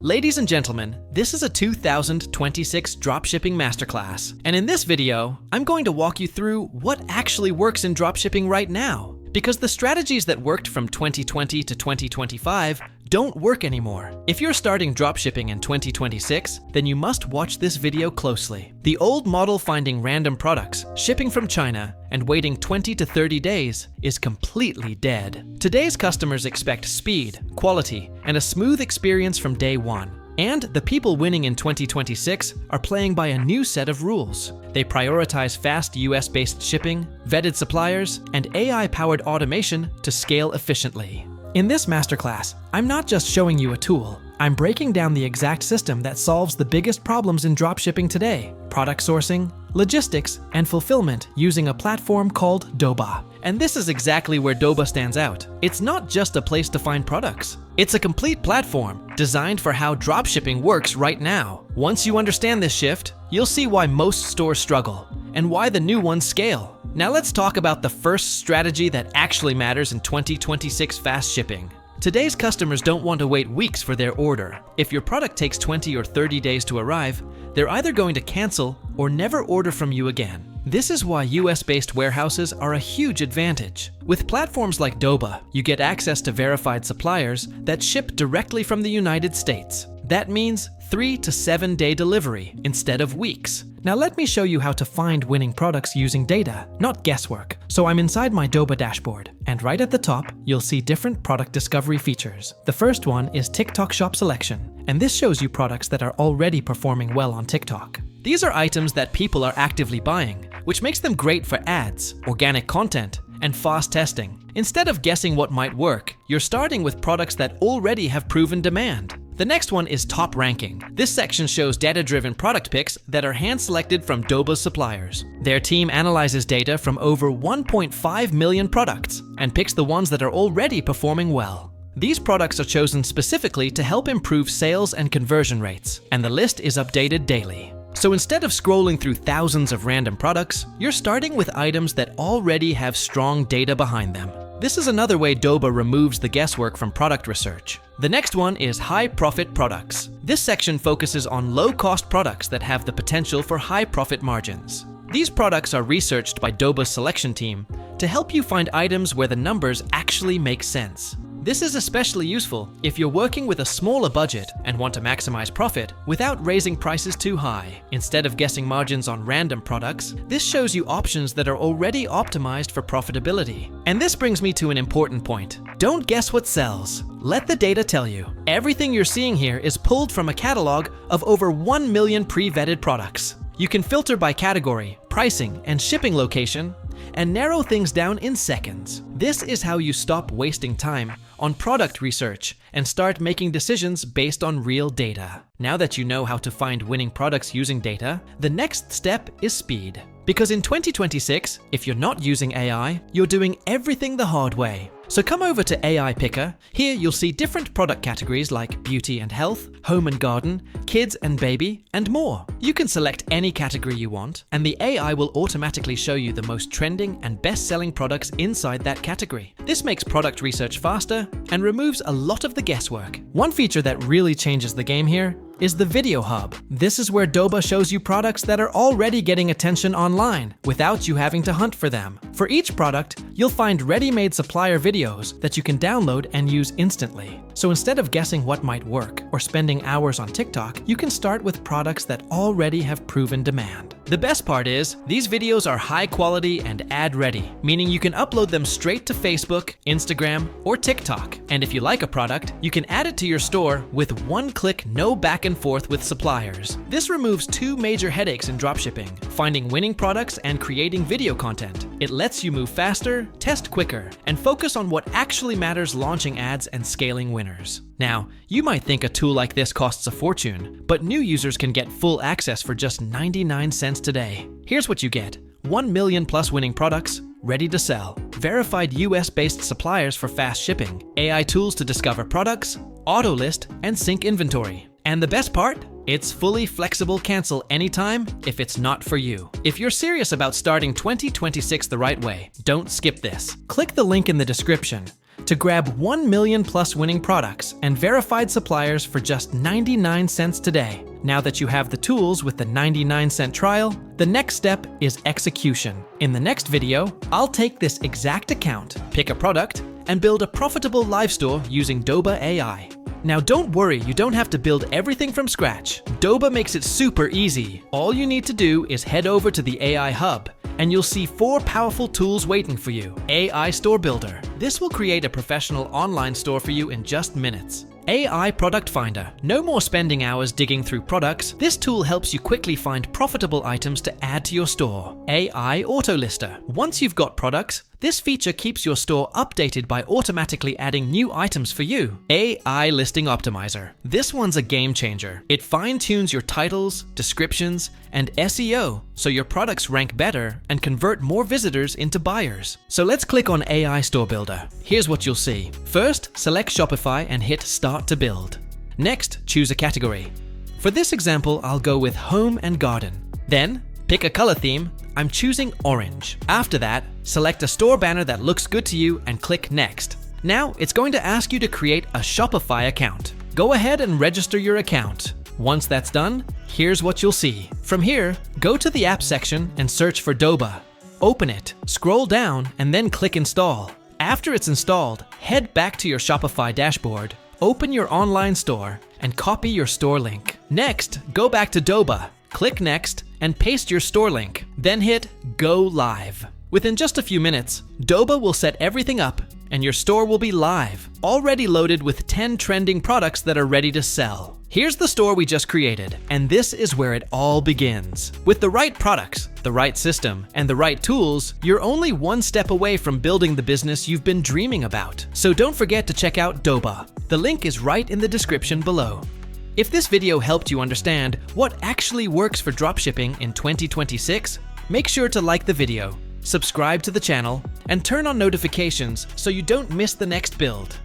Ladies and gentlemen, this is a 2026 Dropshipping Masterclass, and in this video, I'm going to walk you through what actually works in dropshipping right now, because the strategies that worked from 2020 to 2025 don't work anymore. If you're starting dropshipping in 2026, then you must watch this video closely. The old model finding random products, shipping from China, and waiting 20 to 30 days is completely dead. Today's customers expect speed, quality, and a smooth experience from day one. And the people winning in 2026 are playing by a new set of rules. They prioritize fast US-based shipping, vetted suppliers, and AI-powered automation to scale efficiently. In this masterclass, I'm not just showing you a tool. I'm breaking down the exact system that solves the biggest problems in dropshipping today: product sourcing, logistics, and fulfillment using a platform called Doba. And this is exactly where Doba stands out. It's not just a place to find products. It's a complete platform designed for how dropshipping works right now. Once you understand this shift, you'll see why most stores struggle and why the new ones scale. Now let's talk about the first strategy that actually matters in 2026 fast shipping. Today's customers don't want to wait weeks for their order. If your product takes 20 or 30 days to arrive, they're either going to cancel or never order from you again. This is why US-based warehouses are a huge advantage. With platforms like Doba, you get access to verified suppliers that ship directly from the United States. That means 3 to 7 day delivery instead of weeks. Now let me show you how to find winning products using data, not guesswork. So I'm inside my Doba dashboard, and right at the top, you'll see different product discovery features. The first one is TikTok Shop Selection, and this shows you products that are already performing well on TikTok. These are items that people are actively buying, which makes them great for ads, organic content, and fast testing. Instead of guessing what might work, you're starting with products that already have proven demand. The next one is Top Ranking. This section shows data-driven product picks that are hand-selected from Doba's suppliers. Their team analyzes data from over 1.5 million products and picks the ones that are already performing well. These products are chosen specifically to help improve sales and conversion rates, and the list is updated daily. So instead of scrolling through thousands of random products, you're starting with items that already have strong data behind them. This is another way Doba removes the guesswork from product research. The next one is High Profit Products. This section focuses on low-cost products that have the potential for high profit margins. These products are researched by Doba's selection team to help you find items where the numbers actually make sense. This is especially useful if you're working with a smaller budget and want to maximize profit without raising prices too high. Instead of guessing margins on random products, this shows you options that are already optimized for profitability. And this brings me to an important point. Don't guess what sells. Let the data tell you. Everything you're seeing here is pulled from a catalog of over 1 million pre-vetted products. You can filter by category, pricing, and shipping location, and narrow things down in seconds. This is how you stop wasting time on product research and start making decisions based on real data. Now that you know how to find winning products using data, the next step is speed. Because in 2026, if you're not using AI, you're doing everything the hard way. So come over to AI Picker. Here you'll see different product categories like beauty and health, home and garden, kids and baby, and more. You can select any category you want, and the AI will automatically show you the most trending and best-selling products inside that category. This makes product research faster and removes a lot of the guesswork. One feature that really changes the game here is the Video Hub. This is where Doba shows you products that are already getting attention online without you having to hunt for them. For each product, you'll find ready-made supplier videos that you can download and use instantly. So instead of guessing what might work or spending hours on TikTok, you can start with products that already have proven demand. The best part is, these videos are high quality and ad ready, meaning you can upload them straight to Facebook, Instagram, or TikTok. And if you like a product, you can add it to your store with one click, no back and forth with suppliers. This removes two major headaches in dropshipping: finding winning products and creating video content. It lets you move faster, test quicker, and focus on what actually matters: launching ads and scaling winners. Now, you might think a tool like this costs a fortune, but new users can get full access for just 99 cents today. Here's what you get: 1 million plus winning products, ready to sell, verified US-based suppliers for fast shipping, AI tools to discover products, auto list, and sync inventory. And the best part? It's fully flexible, cancel anytime if it's not for you. If you're serious about starting 2026 the right way, don't skip this. Click the link in the description to grab 1 million plus winning products and verified suppliers for just 99 cents today. Now that you have the tools with the 99-cent trial, the next step is execution. In the next video, I'll take this exact account, pick a product, and build a profitable live store using Doba AI. Now don't worry, you don't have to build everything from scratch. Doba makes it super easy. All you need to do is head over to the AI Hub, and you'll see 4 powerful tools waiting for you. AI Store Builder. This will create a professional online store for you in just minutes. AI Product Finder. No more spending hours digging through products. This tool helps you quickly find profitable items to add to your store. AI Auto Lister. Once you've got products, this feature keeps your store updated by automatically adding new items for you. AI Listing Optimizer. This one's a game changer. It fine-tunes your titles, descriptions, and SEO so your products rank better and convert more visitors into buyers. So let's click on AI Store Builder. Here's what you'll see. First, select Shopify and hit Start to Build. Next, choose a category. For this example, I'll go with Home and Garden. Then, pick a color theme. I'm choosing orange. After that, select a store banner that looks good to you and click Next. Now, it's going to ask you to create a Shopify account. Go ahead and register your account. Once that's done, here's what you'll see. From here, go to the app section and search for Doba. Open it, scroll down, and then click Install. After it's installed, head back to your Shopify dashboard, open your online store, and copy your store link. Next, go back to Doba, click Next, and paste your store link. Then hit Go Live. Within just a few minutes, Doba will set everything up, and your store will be live, already loaded with 10 trending products that are ready to sell. Here's the store we just created, and this is where it all begins. With the right products, the right system, and the right tools, you're only one step away from building the business you've been dreaming about. So don't forget to check out Doba. The link is right in the description below. If this video helped you understand what actually works for dropshipping in 2026, make sure to like the video, subscribe to the channel, and turn on notifications so you don't miss the next build.